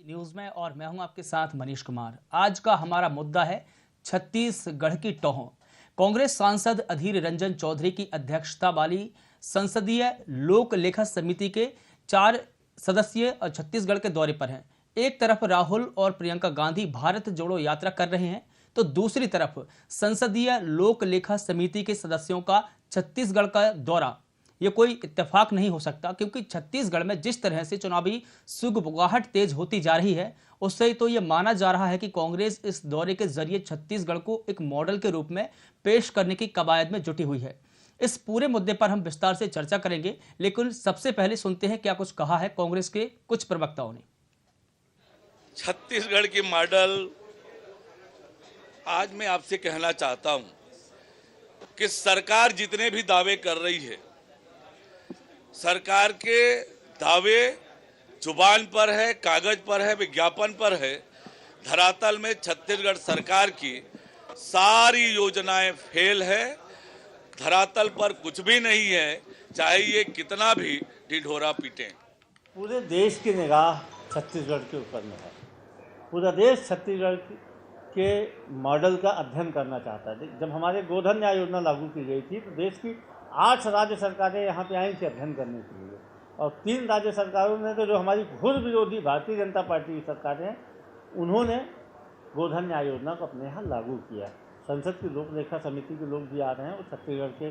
News में और मैं हूं आपके साथ मनीष कुमार। आज का हमारा मुद्दा है छत्तीसगढ़ की टोह। कांग्रेस सांसद अधीर रंजन चौधरी की अध्यक्षता वाली संसदीय लोक लेखा समिति के 4 सदस्य छत्तीसगढ़ के दौरे पर हैं। एक तरफ राहुल और प्रियंका गांधी भारत जोड़ो यात्रा कर रहे हैं, तो दूसरी तरफ संसदीय लोक लेखा समिति के सदस्यों का छत्तीसगढ़ का दौरा। ये कोई इत्तेफाक नहीं हो सकता, क्योंकि छत्तीसगढ़ में जिस तरह से चुनावी सुगबुगाहट तेज होती जा रही है, उससे तो ये माना जा रहा है कि कांग्रेस इस दौरे के जरिए छत्तीसगढ़ को एक मॉडल के रूप में पेश करने की कवायद में जुटी हुई है। इस पूरे मुद्दे पर हम विस्तार से चर्चा करेंगे, लेकिन सबसे पहले सुनते हैं क्या कुछ कहा है कांग्रेस के कुछ प्रवक्ताओं ने। छत्तीसगढ़ की मॉडल आज मैं आपसे कहना चाहता हूं कि सरकार जितने भी दावे कर रही है, सरकार के दावे जुबान पर है, कागज पर है, विज्ञापन पर है। धरातल में छत्तीसगढ़ सरकार की सारी योजनाएं फेल है। धरातल पर कुछ भी नहीं है, चाहे ये कितना भी ढिढोरा पीटे। पूरे देश की निगाह छत्तीसगढ़ के ऊपर में है। पूरा देश छत्तीसगढ़ के मॉडल का अध्ययन करना चाहता है। जब हमारे गोधन न्याय योजना लागू की गई थी तो देश की 8 राज्य सरकारें यहाँ पे आई थी अध्ययन करने के लिए, और 3 राज्य सरकारों ने तो जो हमारी घोर विरोधी भारतीय जनता पार्टी की सरकारें हैं, उन्होंने गोधन न्याय योजना को अपने यहाँ लागू किया। संसद की लोक लेखा समिति के लोग भी आ रहे हैं, वो छत्तीसगढ़ के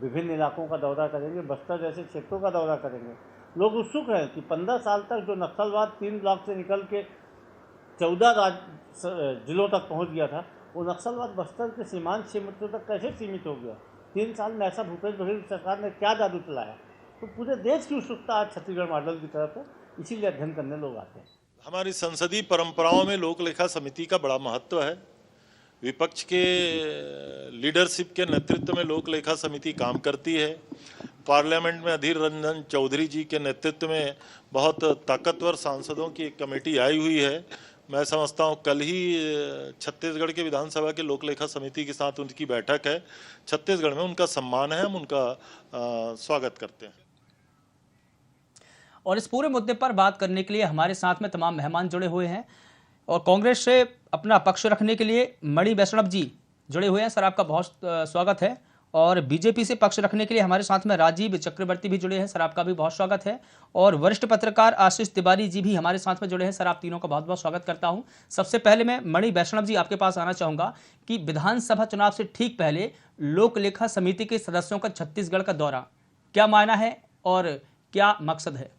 विभिन्न इलाकों का दौरा करेंगे, बस्तर जैसे क्षेत्रों का दौरा करेंगे। लोग उत्सुक हैं कि 15 साल तक जो नक्सलवाद 3 ब्लॉक से निकल के 14 जिलों तक पहुँच गया था, वो नक्सलवाद बस्तर के सीमांत क्षेत्रों तक कैसे सीमित हो गया। 3 साल में ऐसा भूपेश बघेल सरकार ने क्या जादू चलाया। तो पूरे देश की उत्सुकता आज छत्तीसगढ़ मॉडल की तरफ है, इसीलिए अध्ययन करने लोग आते हैं। हमारी संसदीय परंपराओं में लोक लेखा समिति का बड़ा महत्व है। विपक्ष के लीडरशिप के नेतृत्व में लोक लेखा समिति काम करती है। पार्लियामेंट में अधीर रंजन चौधरी जी के नेतृत्व में बहुत ताकतवर सांसदों की एक कमेटी आई हुई है। मैं समझता हूँ कल ही छत्तीसगढ़ के विधानसभा के लोक लेखा समिति के साथ उनकी बैठक है। छत्तीसगढ़ में उनका सम्मान है, हम उनका स्वागत करते हैं। और इस पूरे मुद्दे पर बात करने के लिए हमारे साथ में तमाम मेहमान जुड़े हुए हैं, और कांग्रेस से अपना पक्ष रखने के लिए मणि वैष्णव जी जुड़े हुए हैं। सर, आपका बहुत स्वागत है। और बीजेपी से पक्ष रखने के लिए हमारे साथ में राजीव चक्रवर्ती भी जुड़े हैं। सर, आपका भी बहुत स्वागत है। और वरिष्ठ पत्रकार आशीष तिवारी जी भी हमारे साथ में जुड़े हैं। सर, आप तीनों का बहुत बहुत स्वागत करता हूं। सबसे पहले मैं मणि वैष्णव जी आपके पास आना चाहूंगा कि विधानसभा चुनाव से ठीक पहले लोक लेखा समिति के सदस्यों का छत्तीसगढ़ का दौरा क्या मायना है और क्या मकसद है?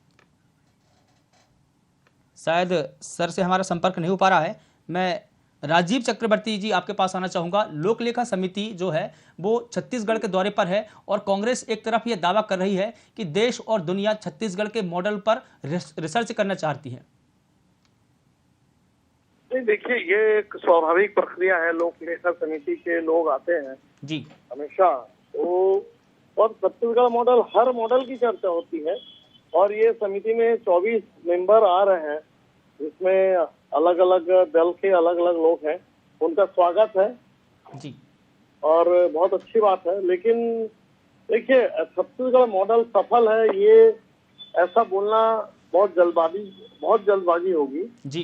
शायद सर से हमारा संपर्क नहीं हो पा रहा है। मैं राजीव चक्रवर्ती जी आपके पास आना चाहूंगा। लोक लेखा समिति जो है वो छत्तीसगढ़ के दौरे पर है, और कांग्रेस एक तरफ ये दावा कर रही है कि देश और दुनिया छत्तीसगढ़ के मॉडल पर रिसर्च करना चाहती है। नहीं, देखिए, ये एक स्वाभाविक प्रक्रिया है। लोक लेखा समिति के लोग आते हैं जी हमेशा तो, और छत्तीसगढ़ मॉडल, हर मॉडल की चर्चा होती है। और ये समिति में 24 मेंबर आ रहे हैं, जिसमें अलग अलग दल के अलग अलग लोग हैं। उनका स्वागत है जी, और बहुत अच्छी बात है। लेकिन देखिए, छत्तीसगढ़ मॉडल सफल है, ये ऐसा बोलना बहुत जल्दबाजी होगी जी,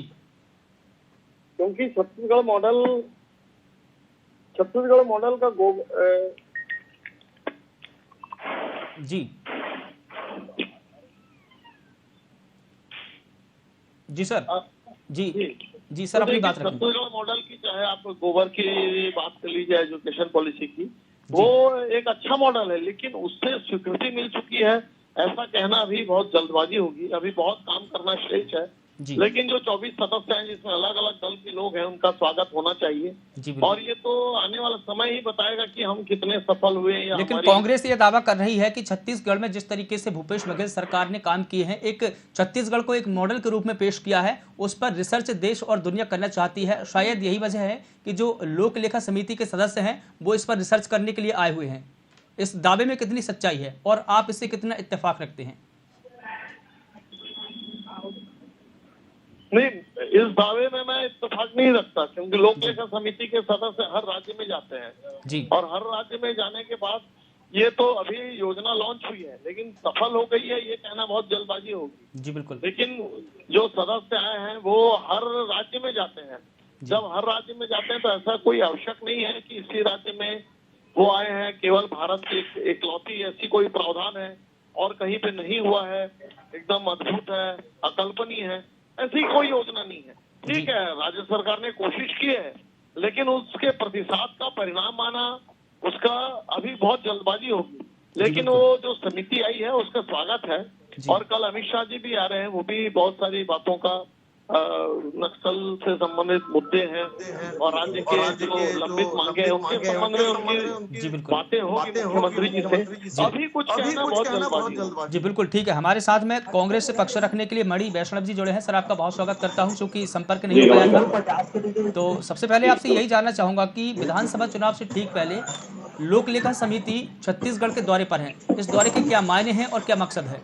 क्योंकि छत्तीसगढ़ मॉडल का जी जी सर, जी सर, अपनी बात रखें। छत्तीसगढ़ मॉडल की, चाहे आप गोबर की बात कर लीजिए, एजुकेशन पॉलिसी की, वो एक अच्छा मॉडल है, लेकिन उससे स्वीकृति मिल चुकी है ऐसा कहना अभी बहुत जल्दबाजी होगी। अभी बहुत काम करना शेष है। लेकिन जो 24 सदस्य हैं, जिसमें अलग अलग दल के लोग हैं, उनका स्वागत होना चाहिए। और ये तो आने वाला समय ही बताएगा कि हम कितने सफल हुए। लेकिन कांग्रेस ये दावा कर रही है कि छत्तीसगढ़ में जिस तरीके से भूपेश बघेल सरकार ने काम किए हैं, एक छत्तीसगढ़ को एक मॉडल के रूप में पेश किया है, उस पर रिसर्च देश और दुनिया करना चाहती है। शायद यही वजह है कि जो लोक लेखा समिति के सदस्य हैं वो इस पर रिसर्च करने के लिए आए हुए हैं। इस दावे में कितनी सच्चाई है और आप इससे कितना इत्तेफाक रखते हैं? नहीं, इस दावे में मैं इत्तेफाक नहीं रखता, क्योंकि लोक लेखा समिति के सदस्य हर राज्य में जाते हैं जी, और हर राज्य में जाने के बाद ये तो अभी योजना लॉन्च हुई है, लेकिन सफल हो गई है ये कहना बहुत जल्दबाजी होगी। जी बिल्कुल। लेकिन जो सदस्य आए हैं वो हर राज्य में जाते हैं। जब हर राज्य में जाते हैं तो ऐसा कोई आवश्यक नहीं है कि इसी राज्य में वो आए हैं। केवल भारत की इकलौती ऐसी कोई प्रावधान है और कहीं पे नहीं हुआ है, एकदम अद्भुत है, अकल्पनीय है, ऐसी कोई योजना नहीं है। ठीक है, राज्य सरकार ने कोशिश की है, लेकिन उसके प्रतिशत का परिणाम आना उसका अभी बहुत जल्दबाजी होगी। लेकिन वो जो समिति आई है उसका स्वागत है। और कल अमित शाह जी भी आ रहे हैं, वो भी बहुत सारी बातों का नक्सल से संबंधित मुद्दे हैं और राज्य के जो लंबित मांगे हैं उनके संबंध में उनकी बातें होगी मुख्यमंत्री जी से। अभी कुछ कहना बहुत जल्दबाजी। जी बिल्कुल ठीक है। हमारे साथ में कांग्रेस से पक्ष रखने के लिए मणि वैष्णव जी जुड़े हैं। सर आपका बहुत स्वागत करता हूं, क्योंकि संपर्क नहीं हो पाया था। तो सबसे पहले आपसे यही जानना चाहूंगा कि विधानसभा चुनाव से ठीक पहले लोक लेखा समिति छत्तीसगढ़ के दौरे पर है। इस दौरे के क्या मायने हैं और क्या मकसद है?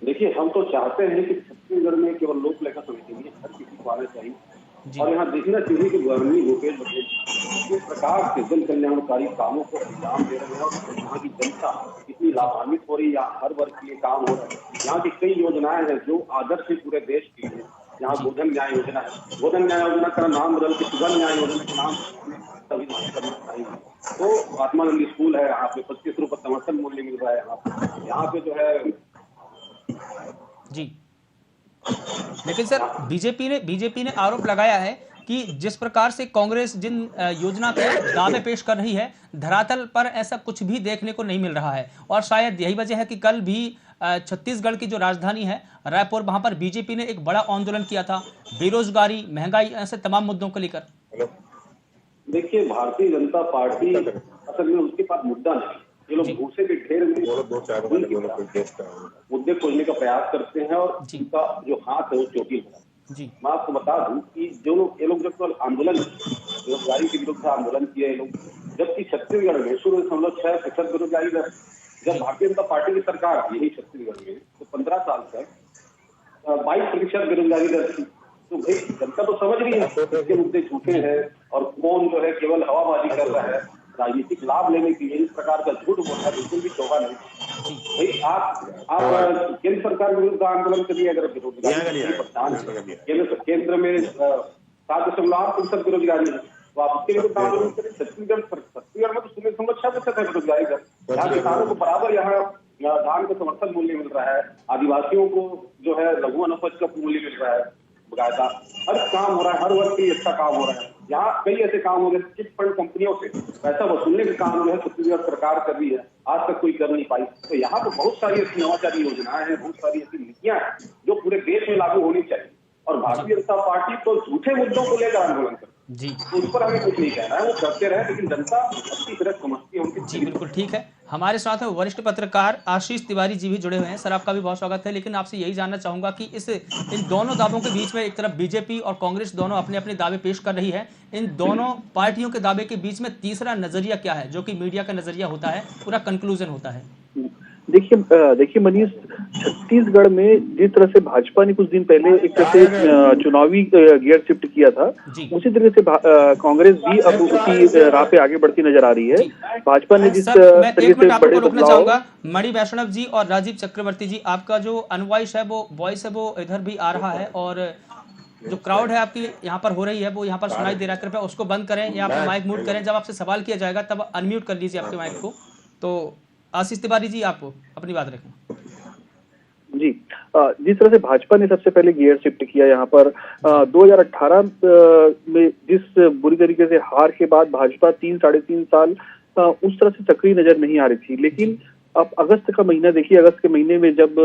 देखिए, हम तो चाहते हैं कि छत्तीसगढ़ में केवल लोक लेखा समिति नहीं, हर किसी को आना चाहिए और यहाँ देखना चाहिए कि गवर्नर भूपेश बघेल किस प्रकार से जन कल्याणकारी कामों को अंजाम दे रहे हैं और यहाँ की जनता कितनी लाभान्वित हो रही है। यहाँ हर वर्ग के लिए काम हो रहा है। यहाँ की कई योजनाएं हैं जो आदर्श है पूरे देश के लिए। यहाँ गोधन न्याय योजना है, गोधन न्याय योजना का नाम बदल के सुगम न्याय योजना के नाम सभी करना चाहिए। तो महात्मा गांधी स्कूल है, यहाँ पे 25 रुपये समर्थन मूल्य मिल रहा है। यहाँ पे जो है जी, लेकिन सर बीजेपी ने आरोप लगाया है कि जिस प्रकार से कांग्रेस जिन योजना के दावे पेश कर रही है, धरातल पर ऐसा कुछ भी देखने को नहीं मिल रहा है। और शायद यही वजह है कि कल भी छत्तीसगढ़ की जो राजधानी है रायपुर, वहां पर बीजेपी ने एक बड़ा आंदोलन किया था, बेरोजगारी, महंगाई, ऐसे तमाम मुद्दों को लेकर। देखिए, भारतीय जनता पार्टी असल में उसके पास मुद्दा नहीं। ये लोग भूसे के ढेर में मुद्दे खोजने का प्रयास करते हैं और उनका जो हाथ है वो चोटी है। मैं आपको बता दूं कि जो लोग ये लोग जब आंदोलन बेरोजगारी के विरुद्ध आंदोलन किए ये लोग, जबकि छत्तीसगढ़ में 0.6% बेरोजगारी दर, जब भारतीय जनता पार्टी की सरकार यही छत्तीसगढ़ में तो 15 साल तक 22% बेरोजगारी दर थी। तो भाई जनता तो समझ रही है इसके मुद्दे झूठे हैं और कौन जो है केवल हवाबाजी कर रहा है, राजनीतिक लाभ लेने के लिए इस प्रकार का झूठ बोलना बिल्कुल भी शोभा नहीं। भाई आप केंद्र सरकार के विरुद्ध आंदोलन करिए, अगर बेरोजगारी केंद्र में 7.8% बेरोजगारी है तो आप उसके विरुद्ध आंदोलन करिए। छत्तीसगढ़ में तो 0.6% है बेरोजगारी दर। यहाँ किसानों को बराबर यहाँ धान का समर्थन मूल्य मिल रहा है, आदिवासियों को जो है लघु वनोपज का मूल्य मिल रहा है, बकायदा हर काम हो रहा है, हर वर्ग के लिए अच्छा काम हो रहा है। यहाँ कई ऐसे काम हो गए, चिट फंड कंपनियों से पैसा वसूलने के काम जो है छत्तीसगढ़ सरकार कर रही है, आज तक कोई कर नहीं पाई। तो यहाँ पर बहुत सारी ऐसी नवाचारी योजनाएं हैं, बहुत सारी ऐसी नीतियां हैं जो पूरे देश में लागू होनी चाहिए। और भारतीय जनता पार्टी तो झूठे मुद्दों को लेकर आंदोलन करती जी, तो उस पर हमें कुछ नहीं कहना है, वो करते रहे, लेकिन जनता अच्छी तरह समझती है उनकी। जी बिल्कुल ठीक है। हमारे साथ में वरिष्ठ पत्रकार आशीष तिवारी जी भी जुड़े हुए हैं। सर आपका भी बहुत स्वागत है। लेकिन आपसे यही जानना चाहूंगा कि इन दोनों दावों के बीच में एक तरफ बीजेपी और कांग्रेस दोनों अपने अपने दावे पेश कर रही है, इन दोनों पार्टियों के दावे के बीच में तीसरा नजरिया क्या है, जो कि मीडिया का नजरिया होता है, पूरा कंक्लूजन होता है? देखिए मनीष, छत्तीसगढ़ में जिस तरह से भाजपा ने कुछ दिन पहले एक तरह से चुनावी गियर शिफ्ट किया था, उसी तरह से कांग्रेस भी अब उसी राह पे आगे बढ़ती नजर आ रही है। भाजपा ने जिस तरीके से बड़े बदलाव। मणि वैष्णव जी और राजीव चक्रवर्ती जी, आपका जो अनवॉइस है वो वॉइस है वो इधर भी आ रहा है और जो क्राउड है आपकी यहाँ पर हो रही है वो यहाँ पर सुनाई दे रहा है। कृपया उसको बंद करें या आप माइक म्यूट करें। जब आपसे सवाल किया जाएगा तब अनम्यूट कर लीजिए आपके माइक को। तो आशीष तिवारी जी, आप अपनी बात रखें। जी, जिस तरह से भाजपा ने सबसे पहले गियर शिफ्ट किया यहाँ पर 2018 में जिस बुरी तरीके से हार के बाद भाजपा 3-3.5 साल उस तरह से सक्रिय नजर नहीं आ रही थी। लेकिन अब अगस्त का महीना देखिए, अगस्त के महीने में जब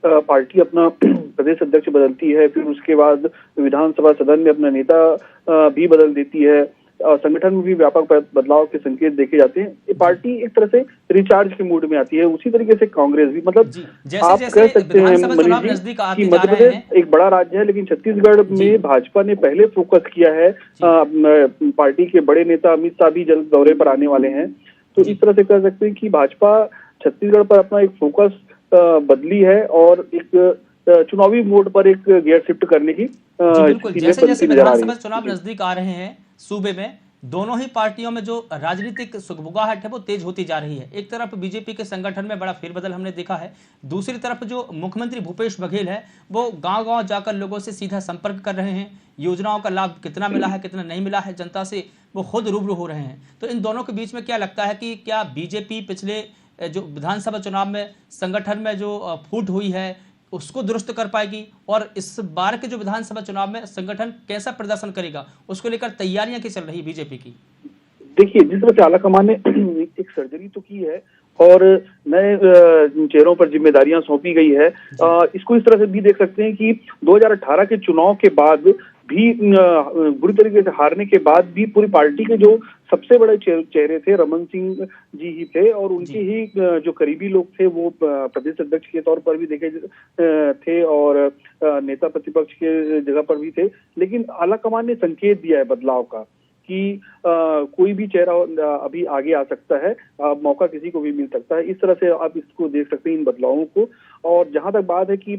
पार्टी अपना प्रदेश अध्यक्ष बदलती है, फिर उसके बाद विधानसभा सदन में अपना नेता भी बदल देती है, संगठन में भी व्यापक बदलाव के संकेत देखे जाते हैं। ये पार्टी एक तरह से रिचार्ज के मूड में आती है। उसी तरीके से कांग्रेस भी, मतलब आप कह सकते हैं मनीष जी कि मध्य प्रदेश एक बड़ा राज्य है, लेकिन छत्तीसगढ़ में भाजपा ने पहले फोकस किया है। पार्टी के बड़े नेता अमित शाह भी जल्द दौरे पर आने वाले हैं। तो इस तरह से कह सकते हैं कि भाजपा छत्तीसगढ़ पर अपना एक फोकस बदली है और एक चुनावी मोड पर एक गियर शिफ्ट करने की जैसे जैसे विधानसभा चुनाव नजदीक आ रहे हैं सूबे में, दोनों ही पार्टियों में जो राजनीतिक सुगबुगाहट है वो तेज होती जा रही है। एक तरफ बीजेपी के संगठन में बड़ा फेरबदल हमने देखा है, दूसरी तरफ जो मुख्यमंत्री भूपेश बघेल है वो गांव-गांव जाकर लोगों से सीधा संपर्क कर रहे हैं, योजनाओं का लाभ कितना मिला है कितना नहीं मिला है जनता से वो खुद रूबरू हो रहे हैं। तो इन दोनों के बीच में क्या लगता है कि क्या बीजेपी पिछले जो विधानसभा चुनाव में संगठन में जो फूट हुई है उसको दुरुस्त कर पाएगी, और इस बार के जो विधानसभा चुनाव में संगठन कैसा प्रदर्शन करेगा उसको लेकर तैयारियां क्या चल रही है बीजेपी की? देखिए, जिस तरह से आलाकमान ने एक सर्जरी तो की है और नए चेहरों पर जिम्मेदारियां सौंपी गई है, इसको इस तरह से भी देख सकते हैं कि 2018 के चुनाव के बाद भी बुरी तरीके से हारने के बाद भी पूरी पार्टी के जो सबसे बड़े चेहरे थे रमन सिंह जी ही थे और उनके ही जो करीबी लोग थे वो प्रदेश अध्यक्ष के तौर पर भी देखे थे और नेता प्रतिपक्ष के जगह पर भी थे। लेकिन आलाकमान ने संकेत दिया है बदलाव का कि कोई भी चेहरा अभी आगे आ सकता है, मौका किसी को भी मिल सकता है। इस तरह से आप इसको देख सकते हैं इन बदलावों को। और जहां तक बात है कि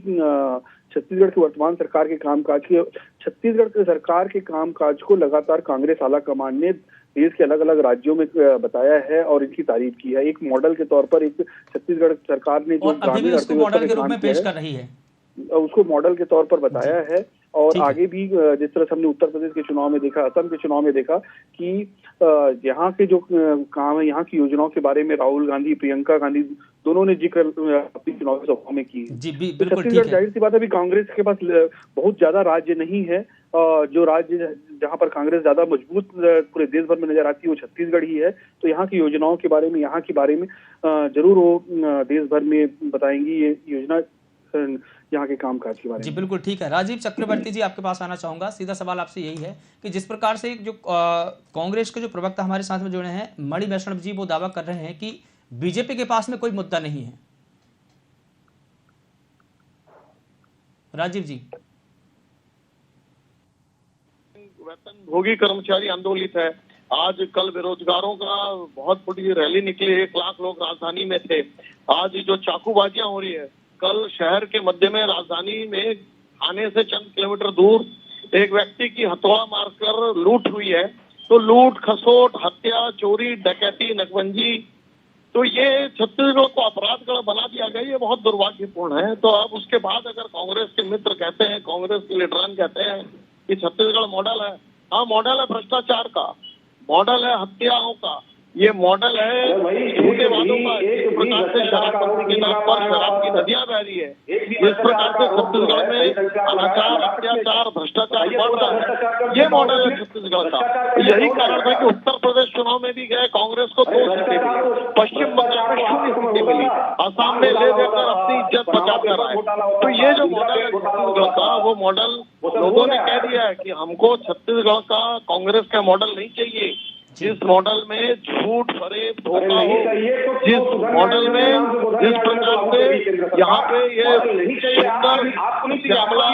छत्तीसगढ़ की वर्तमान सरकार के कामकाज की, छत्तीसगढ़ की सरकार के कामकाज को लगातार कांग्रेस आलाकमान ने देश के अलग अलग राज्यों में बताया है और इनकी तारीफ की है। एक मॉडल के तौर पर एक छत्तीसगढ़ सरकार ने जो अभी भी उसको मॉडल के रूप में पेश कर रही है, उसको मॉडल के तौर पर बताया है। और आगे भी जिस तरह से हमने उत्तर प्रदेश के चुनाव में देखा, असम के चुनाव में देखा कि यहाँ के जो काम है, यहाँ की योजनाओं के बारे में राहुल गांधी, प्रियंका गांधी दोनों ने जिक्र अपनी चुनावी सभाओं में की। छत्तीसगढ़ जाहिर सी बात है, अभी कांग्रेस के पास बहुत ज्यादा राज्य नहीं है। जो राज्य जहाँ पर कांग्रेस ज्यादा मजबूत पूरे देश भर में नजर आती है वो छत्तीसगढ़ ही है। तो यहाँ की योजनाओं के बारे में, यहाँ के बारे में जरूर वो देश भर में बताएंगी ये योजना, यहाँ के कामकाज के बारे में। जी बिल्कुल ठीक है। राजीव चक्रवर्ती जी, आपके पास आना चाहूंगा। सीधा सवाल आपसे यही है कि जिस प्रकार से जो कांग्रेस के जो प्रवक्ता हमारे साथ में जुड़े हैं मणि वैष्णव जी, वो दावा कर रहे हैं कि बीजेपी के पास में कोई मुद्दा नहीं है। राजीव जी। वेतन भोगी कर्मचारी आंदोलित है। आज कल बेरोजगारों का बहुत बड़ी रैली निकली, 1 लाख लोग राजधानी में थे। आज जो चाकूबाजियां हो रही है, कल शहर के मध्य में राजधानी में थाने से चंद किलोमीटर दूर एक व्यक्ति की हथौड़ा मारकर लूट हुई है। तो लूट, खसोट, हत्या, चोरी, डकैती, नकबंजी, तो ये छत्तीसगढ़ को अपराधगढ़ बना दिया गया। ये बहुत दुर्भाग्यपूर्ण है। तो अब उसके बाद अगर कांग्रेस के मित्र कहते हैं, कांग्रेस के लीडरान कहते हैं कि छत्तीसगढ़ मॉडल है, हाँ मॉडल है भ्रष्टाचार का, मॉडल है हत्याओं का, ये मॉडल है झूठे वादों का। जिस प्रकार से शराबबंदी के नाम पर शराब की नदियां बह रही है, जिस प्रकार से छत्तीसगढ़ में अनाचार, अत्याचार, भ्रष्टाचार बढ़ रहा है, ये मॉडल है छत्तीसगढ़ का। यही कारण था कि उत्तर प्रदेश चुनाव में भी गए, कांग्रेस को 2 सीटें मिली, पश्चिम बंगाल में 0 सीटें मिली, असम में ले देकर अपनी इज्जत बचा कर आए। तो ये जो मॉडल है छत्तीसगढ़ का, वो मॉडल लोगों ने कह दिया है कि हमको छत्तीसगढ़ का कांग्रेस का मॉडल नहीं चाहिए, जिस मॉडल में झूठ, फरेब, धोखा हो, जिस मॉडल में जिस प्रकार से यहाँ पे ये सुंदर श्यामला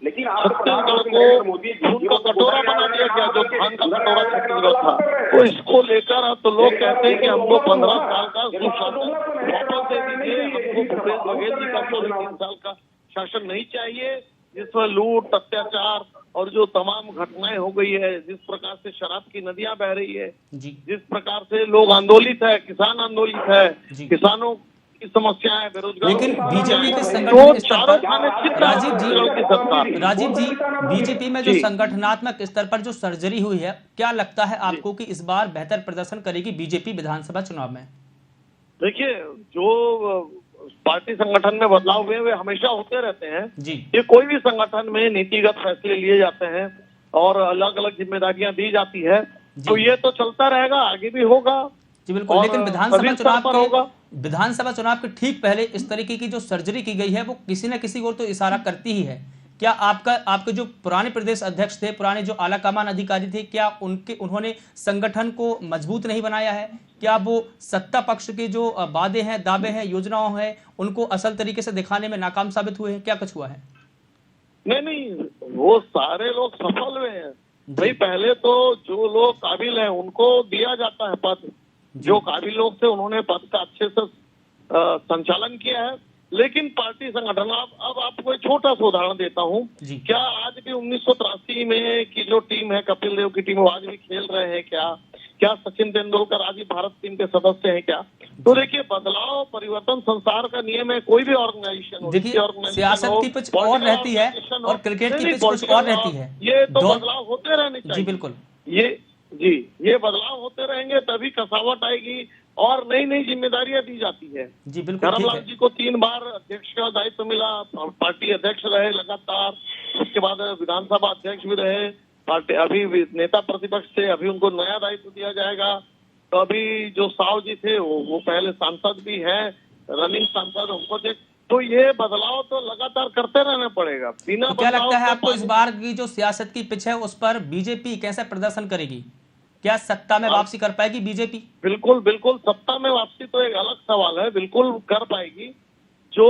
छत्तीसगढ़ को खून का कटोरा बना दिया गया, जो धान का कटोरा छत्तीसगढ़ था। तो इसको लेकर तो लोग कहते हैं कि हमको 15 साल का सुशासन वापस दे दीजिए, हमको भूपेश बघेल जी का 3 साल का शासन नहीं चाहिए, जिसमें लूट, अत्याचार और जो तमाम घटनाएं हो गई है, जिस प्रकार से शराब की नदियां बह रही है, जिस प्रकार से लोग आंदोलित है, किसान आंदोलित है, किसानों की समस्या है, बेरोजगार। लेकिन बीजेपी के संगठन राजीव जी, बीजेपी में जो संगठनात्मक स्तर पर जो सर्जरी हुई है, क्या लगता है आपको कि इस बार बेहतर प्रदर्शन करेगी बीजेपी विधानसभा चुनाव में? देखिए, जो पार्टी संगठन में बदलाव हुए वे हमेशा होते रहते हैं जी। ये कोई भी संगठन में नीतिगत फैसले लिए जाते हैं और अलग अलग जिम्मेदारियां दी जाती है, तो ये तो चलता रहेगा, आगे भी होगा जी बिल्कुल। लेकिन विधानसभा चुनाव के ठीक पहले इस तरीके की जो सर्जरी की गई है वो किसी न किसी को तो इशारा करती ही है। क्या आपके जो पुराने प्रदेश अध्यक्ष थे, पुराने जो आलाकमान अधिकारी थे, क्या उन्होंने संगठन को मजबूत नहीं बनाया है? क्या वो सत्ता पक्ष के जो वादे हैं, दावे हैं, योजनाओं हैं, उनको असल तरीके से दिखाने में नाकाम साबित हुए हैं? क्या कुछ हुआ है? नहीं, वो सारे लोग सफल हुए हैं भाई। पहले तो जो लोग काबिल हैं उनको दिया जाता है पद, जो काबिल लोग थे उन्होंने पद का अच्छे से संचालन किया है। लेकिन पार्टी संगठन अब आप कोई छोटा सा उदाहरण देता हूँ। क्या आज भी 1983 में की जो टीम है, कपिल देव की टीम, वो आज भी खेल रहे हैं क्या सचिन तेंदुलकर आज भी भारत टीम के सदस्य हैं क्या? तो देखिए, बदलाव परिवर्तन संसार का नियम है। कोई भी ऑर्गेनाइजेशन, देखिए सियासत की पिच और रहती है और क्रिकेट की पिच कुछ और रहती है। ये तो बदलाव होते रहने चाहिए। जी बिल्कुल, ये बदलाव होते रहेंगे तभी कसावट आएगी और नई नई जिम्मेदारियां दी जाती है। जी बिल्कुल। धर्मलाल जी को 3 बार अध्यक्ष का दायित्व मिला, पार्टी अध्यक्ष रहे लगातार, उसके बाद विधानसभा अध्यक्ष भी रहे, पार्टी अभी नेता प्रतिपक्ष थे, अभी उनको नया दायित्व दिया जाएगा। तो अभी जो साव जी थे वो पहले सांसद भी हैं, रनिंग सांसद, उनको तो ये बदलाव तो लगातार करते रहना पड़ेगा। बिना तो क्या लगता है आपको इस बार की जो सियासत की पिच है उस पर बीजेपी कैसे प्रदर्शन करेगी? क्या सत्ता में वापसी कर पाएगी बीजेपी? बिल्कुल बिल्कुल, सत्ता में वापसी तो एक अलग सवाल है, बिल्कुल कर पाएगी। जो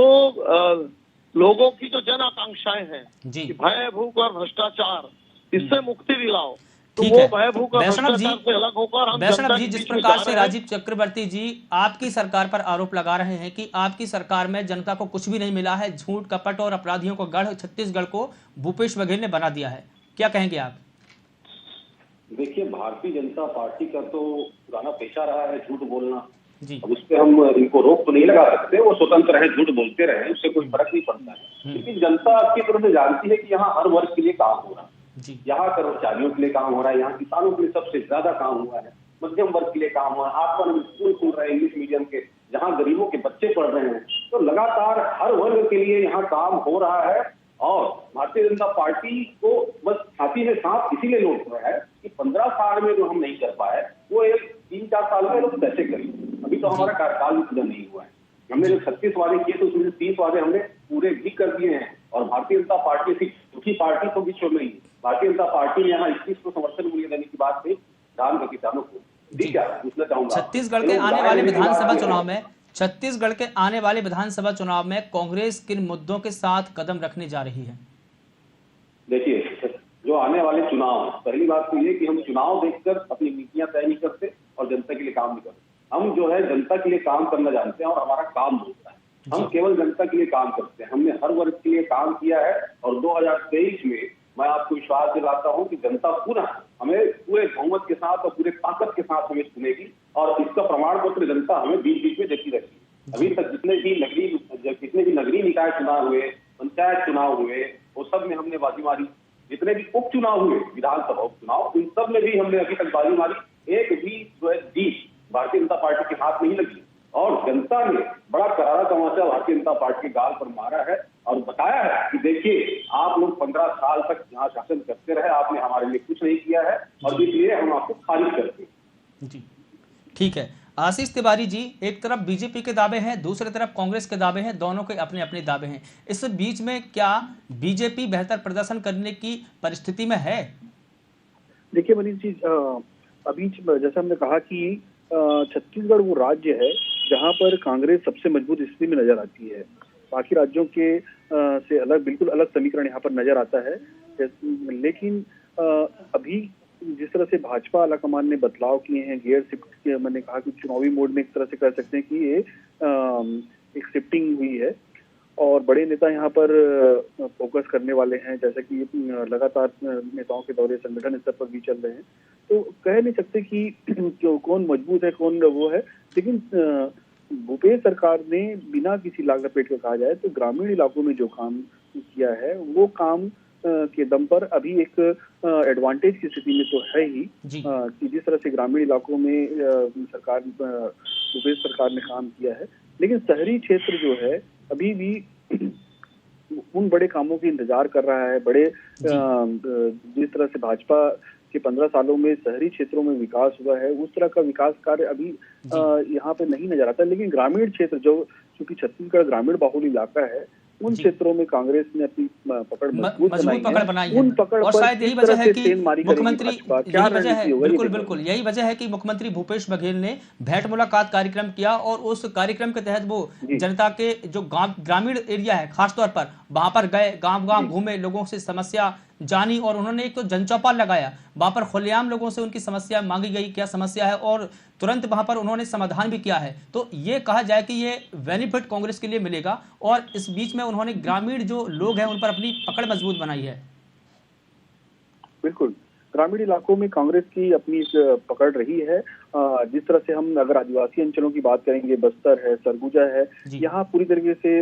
लोगों की जो जन आकांक्षाएं हैं कि भय, भूख और भ्रष्टाचार, इससे मुक्ति दिलाओ, तो वो भय, भूख और भ्रष्टाचार से अलग होकर हम वैष्णव जी, जिस प्रकार से राजीव चक्रवर्ती जी आपकी सरकार पर आरोप लगा रहे हैं कि आपकी सरकार में जनता को कुछ भी नहीं मिला है, झूठ, कपट और अपराधियों को गढ़ छत्तीसगढ़ को भूपेश बघेल ने बना दिया है, क्या कहेंगे आप? देखिए, भारतीय जनता पार्टी का तो पुराना पेशा रहा है झूठ बोलना जी। अब उस पर हम इनको रोक तो नहीं लगा सकते, वो स्वतंत्र है, झूठ बोलते रहे, उससे कोई फर्क नहीं पड़ता है। लेकिन जनता अच्छी तरह से जानती है कि यहाँ हर वर्ग के लिए काम हो रहा है, यहाँ कर्मचारियों के लिए काम हो रहा है, यहाँ किसानों के लिए सबसे ज्यादा काम हुआ है, मध्यम वर्ग के लिए काम हुआ है, आपका स्कूल खुल रहे हैं इंग्लिश मीडियम के, जहाँ गरीबों के बच्चे पढ़ रहे हैं, तो लगातार हर वर्ग के लिए यहाँ काम हो रहा है। और भारतीय जनता पार्टी को बस छाती में सांप इसीलिए लौट रहा है कि 15 साल में जो हम नहीं कर पाए वो एक 3-4 साल में लोग कैसे करें। अभी तो हमारा कार्यकाल भी पूरा नहीं हुआ है, हमने जो 36 वादे किए तो उसमें 30 वादे हमने पूरे भी कर दिए हैं। और भारतीय जनता पार्टी ऐसी दुखी पार्टी तो विश्व में ही, भारतीय जनता पार्टी ने यहाँ 21 को समर्थन मूल्य देने की बात कही धान के किसानों को। क्या पूछना चाहूंगा, छत्तीसगढ़ के आने वाले विधानसभा चुनाव में, छत्तीसगढ़ के आने वाले विधानसभा चुनाव में कांग्रेस किन मुद्दों के साथ कदम रखने जा रही है? देखिए, जो आने वाले चुनाव, पहली बात तो ये कि हम चुनाव देखकर अपनी नीतियां तय नहीं करते और जनता के लिए काम नहीं करते। हम जो है जनता के लिए काम करना जानते हैं और हमारा काम होता है, हम केवल जनता के लिए काम करते हैं। हमने हर वर्ग के लिए काम किया है और 2023 में मैं आपको विश्वास दिलाता हूं कि जनता पुनः हमें पूरे बहुमत के साथ और पूरे ताकत के साथ हमें चुनेगी और इसका प्रमाण पत्र जनता हमें बीच बीच में देती रहेगी। अभी तक जितने भी नगरीय निकाय चुनाव हुए, पंचायत चुनाव हुए, वो सब में हमने बाजी मारी। जितने भी उपचुनाव हुए, विधानसभा उपचुनाव, उन सब में भी हमने अभी तक बाजी मारी। एक भी जो है जीत भारतीय जनता पार्टी के हाथ नहीं लगी और जनता ने बड़ा करारा तमाचा भारतीय जनता पार्टी के गाल पर मारा है और बताया है कि देखिए, आप लोग 15 साल तक यहाँ शासन करते रहे, आपने हमारे लिए कुछ नहीं किया है और इसलिए हम आपको खारिज करते हैं। जी ठीक है। आशीष तिवारी जी, एक तरफ बीजेपी के दावे हैं, दूसरी तरफ कांग्रेस के दावे हैं, दोनों के अपने अपने दावे हैं। इस बीच में क्या बीजेपी बेहतर प्रदर्शन करने की परिस्थिति में है? देखिए मनीष जी, अभी जैसा हमने कहा कि छत्तीसगढ़ वो राज्य है जहां पर कांग्रेस सबसे मजबूत स्थिति में नजर आती है। बाकी राज्यों के से अलग, बिल्कुल अलग समीकरण यहाँ पर नजर आता है। लेकिन अभी जिस तरह से भाजपा आलाकमान ने बदलाव किए हैं, गियर शिफ्ट, मैंने कहा कि चुनावी मोड में एक तरह से कह सकते हैं कि ये एक शिफ्टिंग हुई है और बड़े नेता यहाँ पर फोकस करने वाले हैं, जैसे कि लगातार नेताओं के दौरे संगठन स्तर पर भी चल रहे हैं। तो कह नहीं सकते कि कौन मजबूत है कौन वो है, लेकिन भूपेश सरकार ने बिना किसी लाग लपेट के कहा जाए तो ग्रामीण इलाकों में जो काम किया है वो काम के दम पर अभी एक एडवांटेज की स्थिति में तो है ही कि जिस तरह से ग्रामीण इलाकों में भूपेश सरकार ने काम किया है। लेकिन शहरी क्षेत्र जो है अभी भी उन बड़े कामों के इंतजार कर रहा है। बड़े जिस तरह से भाजपा के 15 सालों में शहरी क्षेत्रों में विकास हुआ है, उस तरह का विकास कार्य अभी यहाँ पे नहीं नजर आता। लेकिन ग्रामीण क्षेत्र जो, चूंकि छत्तीसगढ़ ग्रामीण बाहुल इलाका है, उन क्षेत्रों में कांग्रेस ने अपनी पकड़ मजबूत बनाई है। उन पकड़ और शायद यही वजह है कि मुख्यमंत्री, बिल्कुल यही वजह है कि मुख्यमंत्री भूपेश बघेल ने भेंट मुलाकात कार्यक्रम किया और उस कार्यक्रम के तहत वो जनता के जो ग्रामीण एरिया है खासतौर पर वहां पर गए, गांव-गांव घूमे, लोगों से समस्या जानी और उन्होंने एक तो जनचौपाल लगाया, वहां पर खुलेआम लोगों से उनकी समस्या मांगी गई, क्या समस्या है, और तुरंत वहां पर उन्होंने समाधान भी किया है। तो ये कहा जाए कि ये बेनिफिट कांग्रेस के लिए मिलेगा, और इस बीच में उन्होंने ग्रामीण जो लोग हैं उन पर अपनी पकड़ मजबूत बनाई है। बिल्कुल, ग्रामीण इलाकों में कांग्रेस की अपनी पकड़ रही है। जिस तरह से हम अगर आदिवासी अंचलों की बात करेंगे, बस्तर है, सरगुजा है, यहाँ पूरी तरीके से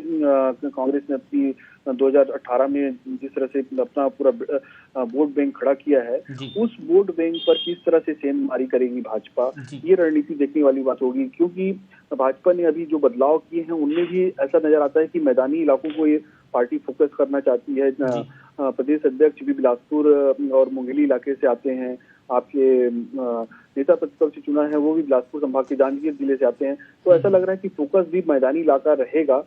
कांग्रेस ने अपनी 2018 में जिस तरह से अपना पूरा वोट बैंक खड़ा किया है, उस वोट बैंक पर किस तरह से सेंधमारी करेगी भाजपा, ये रणनीति देखने वाली बात होगी। क्योंकि भाजपा ने अभी जो बदलाव किए हैं उनमें भी ऐसा नजर आता है कि मैदानी इलाकों को ये पार्टी फोकस करना चाहती है। प्रदेश अध्यक्ष भी बिलासपुर और मुंगेली इलाके से आते हैं। आपके नेता प्रतिपक्ष चुना है वो भी बिलासपुर संभाग के जांजगीर जिले से आते हैं। तो ऐसा लग रहा है कि फोकस भी मैदानी इलाका रहेगा।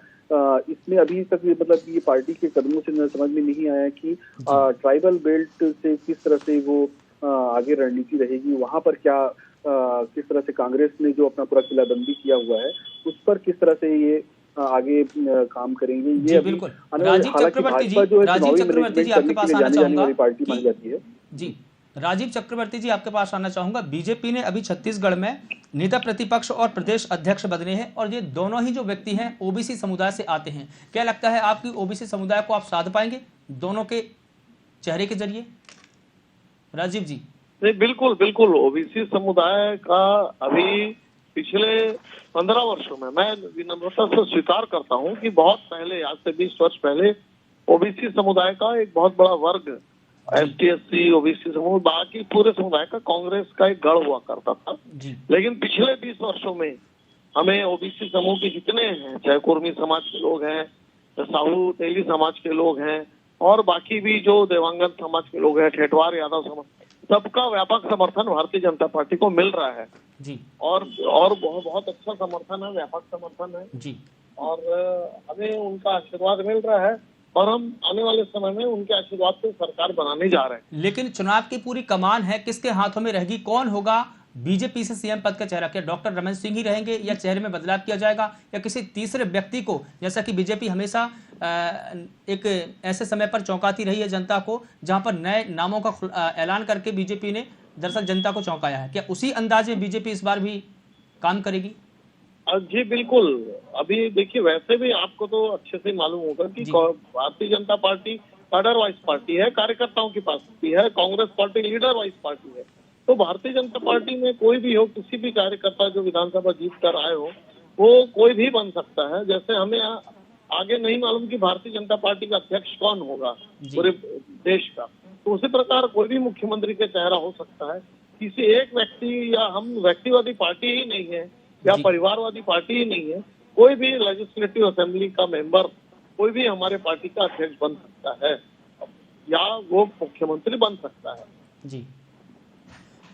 इसमें अभी तक मतलब ये पार्टी के कदमों से समझ में नहीं आया कि ट्राइबल बेल्ट से किस तरह से वो आगे रणनीति रहेगी, वहां पर क्या किस तरह से कांग्रेस ने जो अपना पूरा किलाबंदी किया हुआ है उस पर किस तरह से ये आगे काम करेंगे। ये बिल्कुल। राजीव चक्रवर्ती जी, राजीव चक्रवर्ती जी आपके पास आना चाहूंगा पार्टी बन जाती है। जी, राजीव चक्रवर्ती जी आपके पास आना चाहूंगा। बीजेपी ने अभी छत्तीसगढ़ में नेता प्रतिपक्ष और प्रदेश अध्यक्ष बदले हैं, और ये दोनों ही जो व्यक्ति हैं ओबीसी समुदाय से आते हैं। क्या लगता है आपकी ओबीसी समुदाय को आप साध पाएंगे दोनों के चेहरे के जरिए? राजीव जी। नहीं, बिल्कुल बिल्कुल। ओबीसी समुदाय का अभी पिछले 15 वर्षों में मैं विनम्रता से स्वीकार करता हूं कि बहुत पहले, आज से 20 वर्ष पहले, ओबीसी समुदाय का एक बहुत बड़ा वर्ग, एसटी/एससी, ओबीसी समूह, बाकी पूरे समुदाय का कांग्रेस का एक गढ़ हुआ करता था। लेकिन पिछले 20 वर्षों में हमें ओबीसी समूह के जितने हैं, चाहे कुर्मी समाज के लोग हैं, साहू तेली समाज के लोग हैं, और बाकी भी जो देवांगन समाज के लोग हैं, ठेठवार यादव समाज, सबका व्यापक समर्थन भारतीय जनता पार्टी को मिल रहा है जी। और बहुत अच्छा समर्थन है, व्यापक समर्थन है जी। और हमें उनका आशीर्वाद मिल रहा है, और हम आने वाले समय में उनके आशीर्वाद से सरकार बनाने जा रहे हैं। लेकिन चुनाव की पूरी कमान है किसके हाथों में रहेगी? कौन होगा बीजेपी से सीएम पद का चेहरा? क्या डॉक्टर रमन सिंह ही रहेंगे, या चेहरे में बदलाव किया जाएगा, या किसी तीसरे व्यक्ति को, जैसा कि बीजेपी हमेशा एक ऐसे समय पर चौंकाती रही है जनता को जहां पर नए नामों का ऐलान करके बीजेपी ने दरअसल जनता को चौंकाया है, क्या उसी अंदाज में बीजेपी इस बार भी काम करेगी? जी बिल्कुल। अभी देखिए, वैसे भी आपको तो अच्छे से मालूम होगा कि Bharatiya Janata party cadre wise party है, कार्यकर्ताओं की पार्टी है, Congress party leader wise party है। तो भारतीय जनता पार्टी में कोई भी हो, किसी भी कार्यकर्ता जो विधानसभा जीत कर आए हो, वो कोई भी बन सकता है। जैसे हमें आगे नहीं मालूम कि भारतीय जनता पार्टी का अध्यक्ष कौन होगा पूरे देश का, तो उसी प्रकार कोई भी मुख्यमंत्री का चेहरा हो सकता है। किसी एक व्यक्ति, या हम व्यक्तिवादी पार्टी ही नहीं है या परिवारवादी पार्टी ही नहीं है, कोई भी लेजिस्लेटिव असेंबली का मेंबर, कोई भी हमारे पार्टी का अध्यक्ष बन सकता है या वो मुख्यमंत्री बन सकता है। जी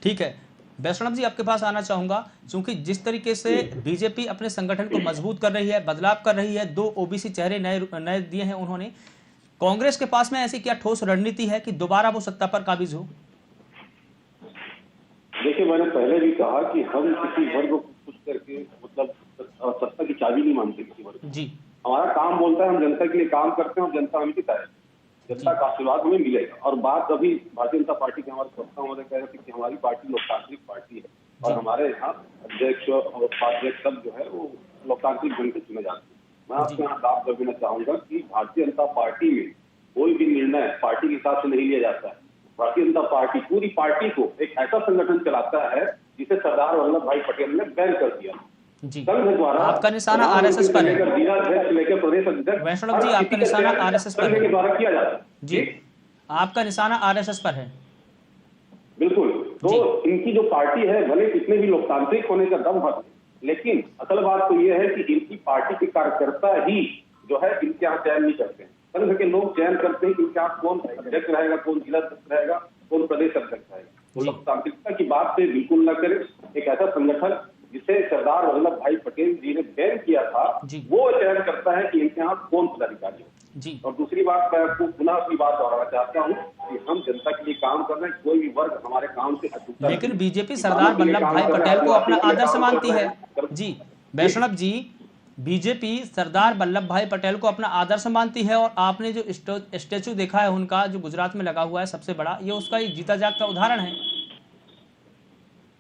ठीक है। वैष्णव जी आपके पास आना चाहूंगा, क्योंकि जिस तरीके से बीजेपी अपने संगठन को मजबूत कर रही है, बदलाव कर रही है, 2 ओबीसी चेहरे नए दिए हैं उन्होंने, कांग्रेस के पास में ऐसी क्या ठोस रणनीति है कि दोबारा वो सत्ता पर काबिज हो? देखिए, मैंने पहले भी कहा कि हम किसी वर्ग को खुश करके मतलब सत्ता की चाबी नहीं मानते किसी वर्ग जी। हमारा काम बोलता है, हम जनता के लिए काम करते हैं और जनता हमें जिताए, जनता का आशीर्वाद हमें मिलेगा। और बात अभी भारतीय जनता पार्टी के हमारे प्रवक्ता महोदय कह रहे थे कि हमारी पार्टी लोकतांत्रिक पार्टी है और हमारे यहाँ अध्यक्ष और उपाध्यक्ष सब जो है वो लोकतांत्रिक ढंग से चुने जाते हैं। मैं आपके यहाँ दाव कर देना चाहूंगा कि भारतीय जनता पार्टी में कोई भी निर्णय पार्टी के हिसाब से नहीं लिया जाता है। भारतीय जनता पार्टी पूरी पार्टी को एक ऐसा संगठन चलाता है जिसे सरदार वल्लभ भाई पटेल ने बैन कर दिया जी। आपका निशाना आरएसएस पर है वैष्णव जी, आपका निशाना आरएसएस पर है किया जाता है जी, आपका निशाना आरएसएस पर है बिल्कुल। तो इनकी जो पार्टी है भले कितने भी लोकतांत्रिक होने का दम है, लेकिन असल बात तो ये है कि इनकी पार्टी के कार्यकर्ता ही जो है इनके यहाँ चयन नहीं करते हैं। संघ के लोग चयन करते हैं कि इनके यहाँ कौन अध्यक्ष रहेगा, कौन जिला अध्यक्ष रहेगा, कौन प्रदेश अध्यक्ष रहेगा। तो लोकतांत्रिकता की बात से बिल्कुल न करें। एक ऐसा संगठन जिसे सरदार वल्लभ भाई पटेल जी ने बैन किया था, वो चयन करता है कि इनके यहाँ कौन पदाधिकारी है। और दूसरी बात, मैं आपको पुनः अपनी बात दोहराना चाहता हूँ कि हम जनता के लिए काम कर रहे हैं, कोई भी वर्ग हमारे काम से अछूता नहीं। लेकिन बीजेपी सरदार वल्लभ भाई पटेल को अपना आदर्श मानती है जी। वैष्णव जी, बीजेपी सरदार वल्लभ भाई पटेल को अपना आदर्श मानती है और आपने जो स्टैचू देखा है उनका जो गुजरात में लगा हुआ है सबसे बड़ा, ये उसका एक जीता जागता उदाहरण है।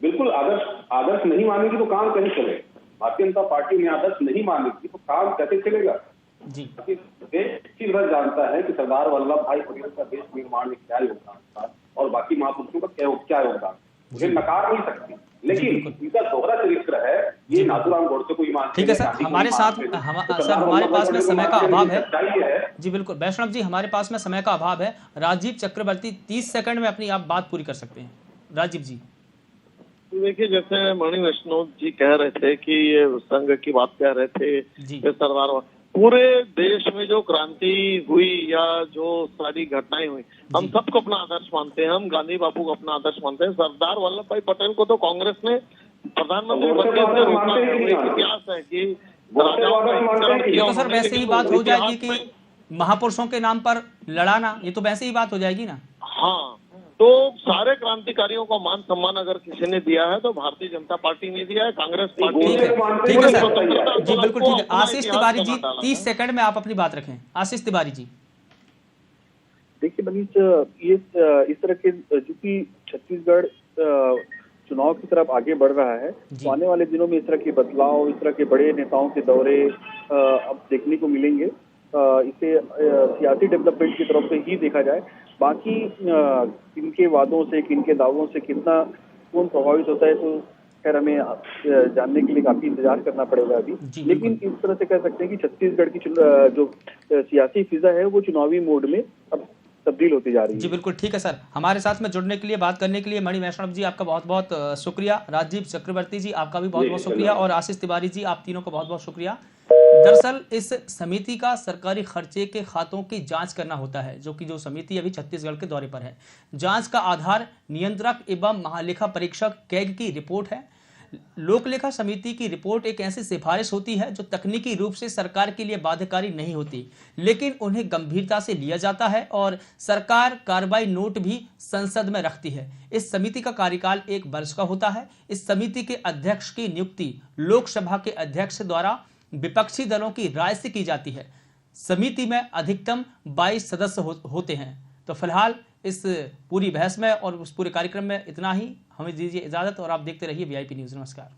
बिल्कुल, आदर्श नहीं मानेगी तो काम कैसे चलेगा? भारतीय जनता पार्टी में आदर्श नहीं मानेगी तो काम कैसे चलेगा? जी, देश अच्छी तरह जानता है कि सरदार वल्लभ भाई पटेल का देश निर्माण में क्या योगदान था और बाकी महापुरुषों का क्या योगदान, मुझे नकार नहीं सकती, लेकिन इनका दोहरा चरित्र है, ये नाथूराम गोडसे को ईमान। ठीक है सर, हमारे साथ सर हमारे पास में समय का अभाव है। जी बिल्कुल वैष्णव जी, हमारे पास में समय का अभाव है। राजीव चक्रवर्ती 30 सेकंड में अपनी आप बात पूरी कर सकते हैं। राजीव जी। देखिए, जैसे मणि वैष्णव जी कह रहे थे कि ये संघ की बात कह रहे थे, सरदार, पूरे देश में जो क्रांति हुई या जो सारी घटनाएं हुई, हम सबको अपना आदर्श मानते हैं। हम गांधी बापू को अपना आदर्श मानते हैं। सरदार वल्लभ भाई पटेल को तो कांग्रेस ने प्रधानमंत्री बनने से रोका है। इतिहास है कि ये तो सर वैसे ही बात हो जाएगी कि महापुरुषों के नाम पर लड़ाना, ये तो वैसे ही बात हो जाएगी ना। हाँ, तो सारे क्रांतिकारियों को मान सम्मान अगर किसी ने दिया है तो भारतीय जनता पार्टी ने दिया है, कांग्रेस पार्टी। ठीक है सर, जी बिल्कुल ठीक है। आशीष तिवारी जी 30 सेकंड में आप अपनी बात रखें। आशीष तिवारी जी। देखिए मनीष, ये इस तरह के चूंकि छत्तीसगढ़ चुनाव की तरफ आगे बढ़ रहा है तो आने वाले दिनों में इस तरह के बदलाव, इस तरह के बड़े नेताओं के दौरे अब देखने को मिलेंगे। इसे सियासी डेवलपमेंट की तरफ से ही देखा जाए। बाकी किनके वादों से, किनके दावों से कितना कौन प्रभावित होता है तो खैर हमें जानने के लिए काफी इंतजार करना पड़ेगा अभी। लेकिन इस तरह से कह सकते हैं कि छत्तीसगढ़ की जो सियासी फिजा है वो चुनावी मोड में अब तब्दील होती जा रही है। जी बिल्कुल ठीक है सर, हमारे साथ में जुड़ने के लिए, बात करने के लिए मणि वैष्णव जी आपका बहुत बहुत शुक्रिया। राजीव चक्रवर्ती जी आपका भी बहुत बहुत शुक्रिया और आशीष तिवारी जी आप तीनों का बहुत बहुत शुक्रिया। दरअसल इस समिति का सरकारी खर्चे के खातों की जांच करना होता है, जो समिति अभी छत्तीसगढ़ के दौरे पर है। जांच का आधार नियंत्रक एवं महालेखा परीक्षक कैग की रिपोर्ट है। लोकलेखा समिति की रिपोर्ट एक ऐसी सिफारिश होती है जो तकनीकी रूप से सरकार के लिए बाध्यकारी नहीं होती, लेकिन उन्हें गंभीरता से लिया जाता है और सरकार कार्रवाई नोट भी संसद में रखती है। इस समिति का कार्यकाल 1 वर्ष का होता है। इस समिति के अध्यक्ष की नियुक्ति लोकसभा के अध्यक्ष द्वारा विपक्षी दलों की राय से की जाती है। समिति में अधिकतम 22 सदस्य होते हैं। तो फिलहाल इस पूरी बहस में और उस पूरे कार्यक्रम में इतना ही। हमें दीजिए इजाजत और आप देखते रहिए VIP न्यूज़। नमस्कार।